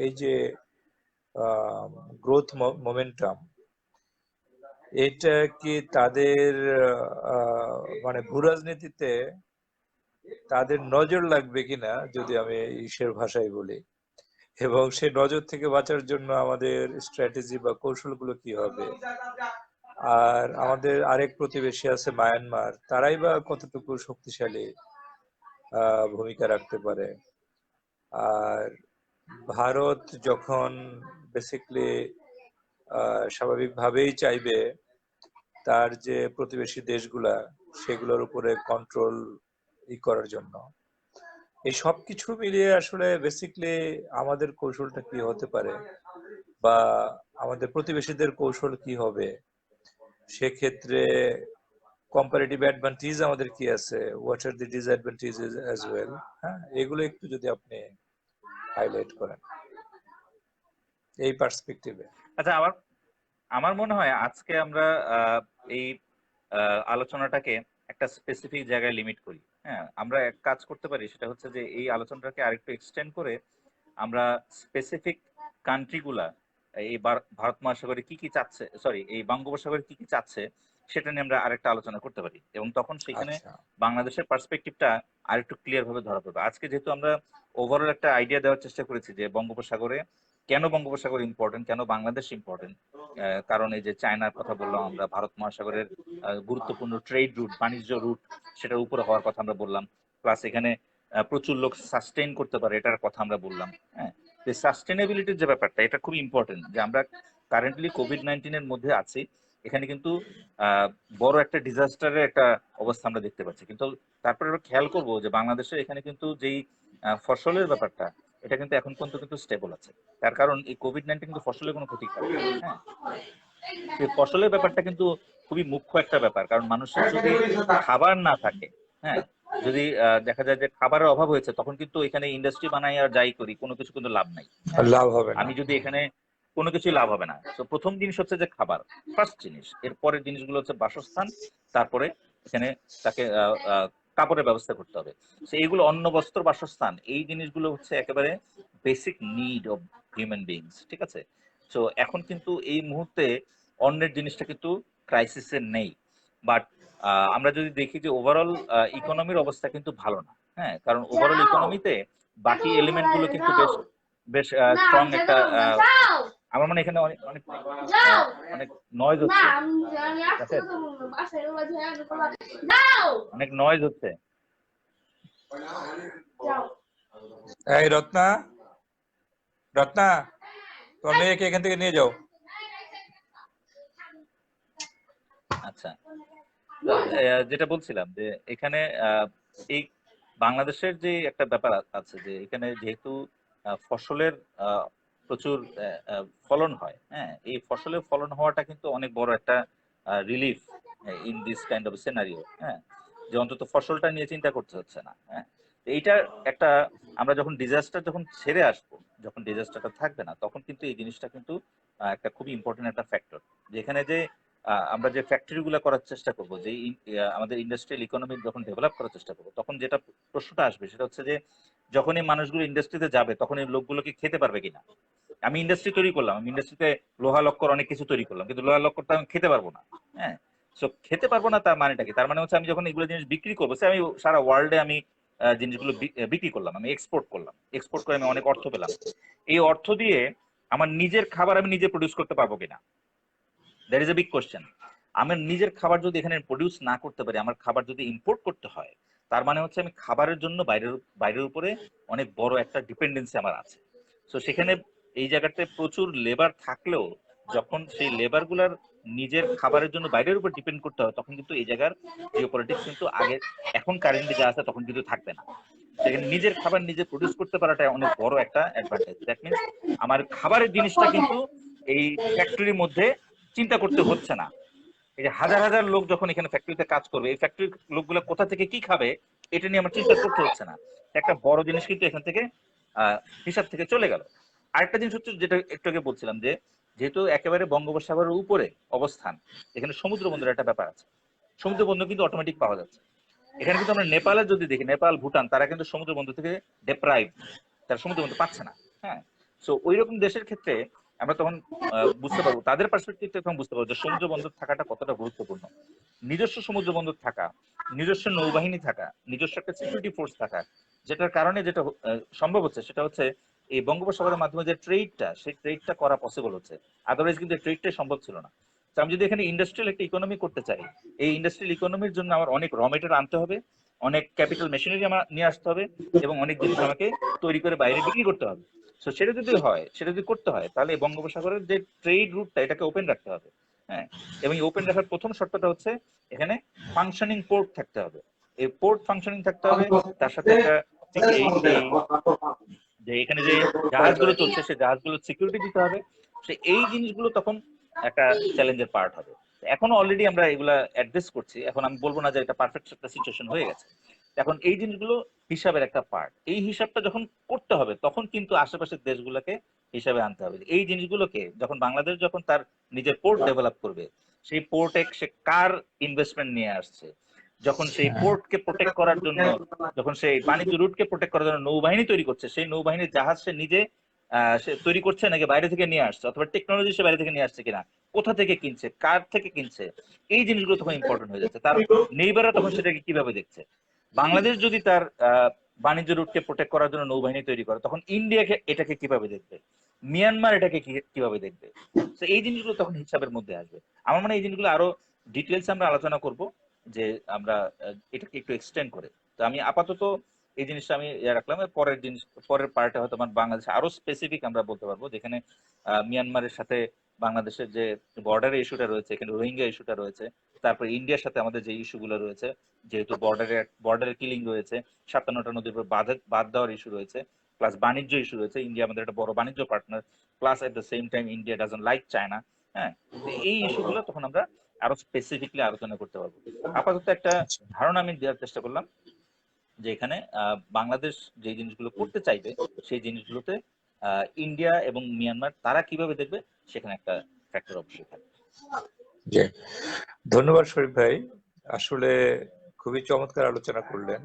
এই যে গ্রোথ মোমেন্টাম, এটা কি তাদের মানে ভূরাজনীতিতে তাদের নজর লাগবে কিনা, যদি আমি ঈশ্বর ভাষায় বলি, এবং সে নজর থেকে বাঁচার জন্য আমাদের স্ট্র্যাটেজি বা কৌশলগুলো কি হবে? আর আমাদের আরেক প্রতিবেশী আছে মায়ানমার, তারাই বা কতটুকু শক্তিশালী ভূমিকা রাখতে পারে? আর ভারত যখন বেসিকলি স্বাভাবিকভাবেই চাইবে তার যে প্রতিবেশী দেশগুলা, সেগুলোর উপরে কন্ট্রোল করার জন্য, এই সব কিছু মিলিয়ে আসলে বেসিকলি আমাদের কৌশলটা কি হতে পারে বা আমাদের প্রতিবেশীদের কৌশল কি হবে? সেক্ষেত্রে কম্পারেটিভ অ্যাডভান্টেজ আমাদের কি আছে, what are the disadvantages as well. হ্যাঁ, এগুলো একটু যদি আপনি হাইলাইট করেন এই পার্সপেক্টিভে। আচ্ছা, আমার আমার মনে হয় আজকে আমরা এই আলোচনাটাকে একটা স্পেসিফিক জায়গায় লিমিট করি। হ্যাঁ, আমরা এক কাজ করতে পারি, সেটা হচ্ছে যে এই আলোচনাটাকে আরেকটু এক্সটেন্ড করে আমরা স্পেসিফিক কান্ট্রিগুলা এই ভারত মহাসাগরে কি কি চাচ্ছে, সরি এই বঙ্গোপসাগরে কি কি চাচ্ছে, সেটা নিয়ে আমরা আরেকটা আলোচনা করতে পারি, এবং তখন সেখানে আচ্ছা, বাংলাদেশের পার্সপেক্টিভটা আরেকটু ক্লিয়ার ভাবে ধরা পড়বে। আজকে যেহেতু আমরা ওভারঅল একটা আইডিয়া দেওয়ার চেষ্টা করেছি যে বঙ্গোপসাগরে কেন বঙ্গোপসাগর ইম্পর্টেন্ট, কেন বাংলাদেশ ইম্পর্টেন্ট, কারণ এই যে চায়নার কথা বললাম আমরা, ভারত মহাসাগরের গুরুত্বপূর্ণ ট্রেড রুট, বাণিজ্য রুট, সেটার উপরে হওয়ার কথা আমরা বললাম, প্লাস এখানে প্রচুর লোক সাস্টেইন করতে পারে এটার কথা আমরা বললাম। হ্যাঁ, সাস্টেনেবিলিটির যে ব্যাপারটা, এটা খুব ইম্পর্টেন্ট, যে আমরা কারেন্টলি কোভিড-19 এর মধ্যে আছি, এখানে কিন্তু বড় একটা ডিজাস্টারের একটা অবস্থা আমরা দেখতে পাচ্ছি, কিন্তু তারপরে আমরা খেয়াল করবো যে বাংলাদেশে এখানে কিন্তু যেই ফসলের ব্যাপারটা, এটা কিন্তু এখন পর্যন্ত কিন্তু স্টেবল আছে। তার কারণ এই কোভিড-19 কিন্তু ফসলের কোনো ক্ষতি করে না। হ্যাঁ, এই ফসলের ব্যাপারটা কিন্তু খুবই মুখ্য একটা ব্যাপার, কারণ মানুষের যদি খাবার না থাকে, হ্যাঁ, যদি দেখা যায় যে খাবারের অভাব হয়েছে, তখন কিন্তু এখানে ইন্ডাস্ট্রি বানাই আর যাই করি, কোনো কিছু কিন্তু লাভ নাই। হ্যাঁ, লাভ হবে না। আমি যদি এখানে কোনো কিছুই লাভ হবে না। তো প্রথম জিনিস হচ্ছে যে খাবার, ফার্স্ট জিনিস। এরপরের জিনিসগুলো হচ্ছে বাসস্থান, তারপরে এখানে তাকে কাপড়ের ব্যবস্থা করতে হবে। তো এইগুলো অন্ন, বস্ত্র, বাসস্থান, এই জিনিসগুলো হচ্ছে একেবারে basic need of human beings, ঠিক আছে? তো এখন কিন্তু এই মুহূর্তে অন্যের জিনিসটা কিন্তু ক্রাইসিসে নেই, বাট আমরা যদি দেখি যে ওভারঅল ইকোনমির অবস্থা কিন্তু ভালো না। হ্যাঁ, কারণ ওভারঅল ইকোনমিতে বাকি এলিমেন্ট গুলো কিন্তু বেশ বেশ স্ট্রং একটা আমার মনে হয় এখানে অনেক অনেক অনেক নয়েজ হচ্ছে, অনেক নয়েজ হচ্ছে। এই রত্না, রত্না, তোমার মেয়েকে এখান থেকে নিয়ে যাও। আচ্ছা, যেটা বলছিলাম যে এখানে এই বাংলাদেশের যে একটা ব্যাপার আছে, যে এখানে যেহেতু ফসলের প্রচুর ফলন হয়, হ্যাঁ, এই ফসলের ফলন হওয়াটা কিন্তু অনেক বড় একটা relief in this kind of scenario. হ্যাঁ, যে অন্তত ফসলটা নিয়ে চিন্তা করতে হচ্ছে না। হ্যাঁ, এইটা একটা, আমরা যখন ডিজাস্টার যখন ছেড়ে আসবো, যখন ডিজাস্টারটা থাকবে না, তখন কিন্তু এই জিনিসটা কিন্তু একটা খুবই ইম্পর্টেন্ট একটা ফ্যাক্টর, যেখানে যে আমরা যে ফ্যাক্টরি গুলো করার চেষ্টা করবো, যে আমাদের ইন্ডাস্ট্রিয়াল ইকোনমি যখন ডেভেলপ করার চেষ্টা করবো, তখন যেটা প্রশ্নটা আসবে সেটা হচ্ছে যে যখন এই মানুষগুলো ইন্ডাস্ট্রিতে যাবে, তখন এই লোকগুলোকে খেতে পারবে কিনা। আমি ইন্ডাস্ট্রি তৈরি করলাম, আমি ইন্ডাস্ট্রিতে লোহা লক্কর অনেক কিছু তৈরি করলাম, কিন্তু লোহা লক্করটা আমি খেতে পারবো না। হ্যাঁ, সো খেতে পারবো না তার মানেটা কি? তার মানে হচ্ছে আমি যখন এগুলো জিনিস বিক্রি করবো, সে আমি সারা ওয়ার্ল্ডে আমি জিনিসগুলো বিক্রি করলাম, আমি এক্সপোর্ট করলাম, এক্সপোর্ট করে আমি অনেক অর্থ পেলাম। এই অর্থ দিয়ে আমার নিজের খাবার আমি নিজে প্রডিউস করতে পারবো কিনা, that is a big question. আমার নিজের খাবার যদি এখানে প্রডিউস না করতে পারি, আমার খাবার যদি ইম্পোর্ট করতে হয়, তার মানে হচ্ছে আমি খাবারের জন্য বাইরের বাইরের উপরে অনেক বড় একটা ডিপেন্ডেন্সি আমার আছে। তো সেখানে এই জায়গাতে প্রচুর লেবার থাকলেও, যখন সেই লেবার গুলার নিজের খাবারের জন্য বাইরের উপর ডিপেন্ড করতে হয়, তখন কিন্তু এই জায়গার জিওপলিটিক্স কিন্তু আগে, এখন কারেন্টলি যা আছে তখন কিন্তু থাকবে না। সেখানে নিজের খাবার নিজে প্রডিউস করতে পারাটা অনেক বড় একটা অ্যাডভান্টেজ। দ্যাট মিনস আমার খাবারের জিনিসটা কিন্তু এই ফ্যাক্টরির মধ্যে চিন্তা করতে হচ্ছে না। এই যে হাজার হাজার লোক যখন এখানে ফ্যাক্টরিতে কাজ করবে, এই ফ্যাক্টরির লোকগুলো কোথা থেকে কি খাবে, এটা নিয়ে আমার চিন্তা করতে হচ্ছে না। একটা বড় জিনিস কিন্তু এখান থেকে হিসাব থেকে চলে গেল। আরেকটা জিনিস হচ্ছে, যেটা একটু আগে বলছিলাম, যে যেহেতু একেবারে বঙ্গোপসাগরের উপরে অবস্থান, এখানে সমুদ্র বন্দরের একটা ব্যাপার আছে। সমুদ্র বন্দর কিন্তু অটোমেটিক পাওয়া যাচ্ছে। এখানে কিন্তু আমরা নেপালে যদি দেখি, নেপাল, ভুটান, তারা কিন্তু সমুদ্র বন্দর থেকে ডেপ্রাইভ, তারা সমুদ্র বন্দর পাচ্ছে না। হ্যাঁ, সো ওই রকম দেশের ক্ষেত্রে আমরা তখন বুঝতে পারবো, তাদের পার্সপেক্টিভ থেকে তখন বুঝতে পারবো যে সমুদ্র বন্দর থাকাটা কতটা গুরুত্বপূর্ণ। নিজস্ব সমুদ্র বন্দর থাকা, নিজস্ব নৌবাহিনী থাকা, নিজস্ব একটা সিকিউরিটি ফোর্স থাকা, যেটার কারণে যেটা সম্ভব হচ্ছে সেটা হচ্ছে এই বঙ্গোপসাগরের মাধ্যমে যে ট্রেডটা, সেই ট্রেডটা করা পসিবল হচ্ছে। আদারওয়াইজ কিন্তু ট্রেডটাই সম্ভব ছিল না। তো আমি যদি এখানে ইন্ডাস্ট্রিয়াল একটা ইকোনমি করতে চাই, এই ইন্ডাস্ট্রিয়াল ইকোনমির জন্য আমার অনেক র মেটেরিয়াল আনতে হবে, অনেক ক্যাপিটাল মেশিনারি আমার নিয়ে আসতে হবে, এবং অনেক জিনিস আমাকে তৈরি করে বাইরে বিক্রি করতে হবে। তো সেটা যদি হয়, সেটা যদি করতে হয়, তাহলে এই বঙ্গোপসাগরের যে ট্রেড রুটটা, এটাকে ওপেন রাখতে হবে। হ্যাঁ, এবং ওপেন রাখার প্রথম শর্তটা হচ্ছে এখানে ফাংশনিং পোর্ট থাকতে হবে। এই পোর্ট ফাংশনিং থাকতে হবে, তার সাথে একটা যে এখানে যে জাহাজগুলো চলছে, সেই জাহাজগুলো সিকিউরিটি দিতে হবে। এই জিনিসগুলো তখন একটা চ্যালেঞ্জের পার্ট হবে। এখনো অলরেডি আমরা এগুলা অ্যাড্রেস করছি। এখন আমি বলবো না যে এটা পারফেক্ট একটা সিচুয়েশন হয়ে গেছে। এখন এই জিনিসগুলো হিসাবের একটা পার্ট। এই হিসাবটা যখন করতে হবে তখন কিন্তু আশেপাশের দেশগুলোকে হিসাবে আনতে হবে। এই জিনিসগুলোকে যখন বাংলাদেশ যখন তার নিজের পোর্ট ডেভেলপ করবে, সেই পোর্টে সে কার ইনভেস্টমেন্ট নিয়ে আসছে, যখন সেই পোর্টকে প্রোটেক্ট করার জন্য, যখন সেই বাণিজ্য রুটকে প্রোটেক্ট করার জন্য নৌবাহিনী তৈরি করছে, সেই নৌবাহিনীর জাহাজ সে নিজে সে তৈরি করছে নাকি বাইরে থেকে নিয়ে আসছে, অথবা টেকনোলজি সে বাইরে থেকে নিয়ে আসছে কিনা, কোথা থেকে কিনছে, কার থেকে কিনছে, এই জিনিসগুলো তখন ইম্পর্টেন্ট হয়ে যাচ্ছে। তার নেইবাররা তখন সেটাকে কিভাবে দেখছে। বাংলাদেশ যদি তার বাণিজ্য রুটকে প্রোটেক্ট করার জন্য নৌবাহিনী তৈরি করে, তখন ইন্ডিয়াকে এটাকে কিভাবে দেখবে, মিয়ানমার এটাকে কিভাবে দেখবে। তো এই জিনিসগুলো তখন হিসাবের মধ্যে আসবে। আমার মনে হয় এই জিনিসগুলো আরো ডিটেলস আমরা আলোচনা করব, যে আমরা এটাকে একটু এক্সটেন্ড করে। তো আমি আপাতত এই জিনিসটা আমি রাখলাম। পরের জিনিস, পরের পার্টে হয়তো আমার বাংলাদেশে আরো স্পেসিফিক আমরা বলতে পারবো, যেখানে মিয়ানমারের সাথে বাংলাদেশের যে বর্ডারের ইস্যুটা রয়েছে, এখানে রোহিঙ্গা ইস্যুটা রয়েছে, তারপর ইন্ডিয়ার সাথে আমাদের যে ইস্যুগুলো রয়েছে, যেহেতু বর্ডারে কিলিং রয়েছে, 57টা নদীর উপর বাদ দেওয়ার ইস্যু রয়েছে, প্লাস বাণিজ্য ইস্যু রয়েছে, ইন্ডিয়া আমাদের একটা বড় বাণিজ্য partner, plus at the same time India doesn't like China. হ্যাঁ, তো এই ইস্যুগুলো তখন আমরা আরো স্পেসিফিকলি আলোচনা করতে পারবো। আপাতত একটা ধারণা আমি দেওয়ার চেষ্টা করলাম যে এখানে বাংলাদেশ যে জিনিসগুলো করতে চাইবে, সেই জিনিসগুলোতে ইন্ডিয়া এবং মিয়ানমার তারা কিভাবে দেখবে, সেখানে একটা ফ্যাক্টর অবশ্যই থাকবে। জি, ধন্যবাদ শরীফ ভাই, আসলে খুবই চমৎকার আলোচনা করলেন।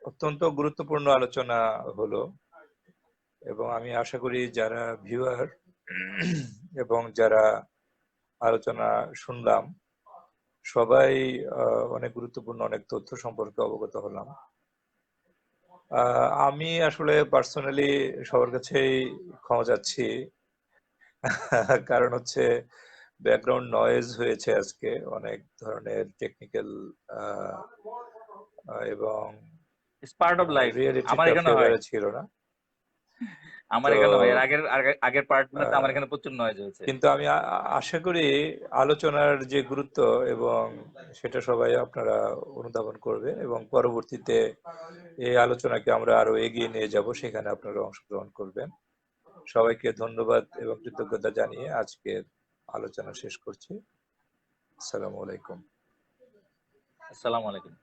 অত্যন্ত গুরুত্বপূর্ণ আলোচনা হলো, এবং আমি আশা করি যারা ভিউয়ার এবং যারা আলোচনা শুনলাম সবাই অনেক গুরুত্বপূর্ণ অনেক তথ্য সম্পর্কে অবগত হলাম। আমি আসলে পার্সোনালি সবার কাছেই ক্ষমা চাচ্ছি, কারণ হচ্ছে ব্যাকগ্রাউন্ড নয়েজ হয়েছে আজকে, অনেক ধরনের টেকনিক্যাল এবং ইটস পার্ট অফ লাইফ। আমার রিয়েলিটিটা এখানে হয়, ফেভারে ছিল না। আমার তো এখানে হয়, এর আগের পার্টগুলোতে আমার এখানে প্রচুর নয়েজ হয়েছে। কিন্তু আমি আশা করি আলোচনার যে গুরুত্ব এবং সেটা সবাই আপনারা অনুধাবন করবে, এবং পরবর্তীতে এই আলোচনাকে আমরা আরো এগিয়ে নিয়ে যাব, সেখানে আপনারা অংশগ্রহণ করবেন। সবাইকে ধন্যবাদ এবং কৃতজ্ঞতা জানিয়ে আজকের আলোচনা শেষ করছি। আসসালামু আলাইকুম। আসসালামু আলাইকুম।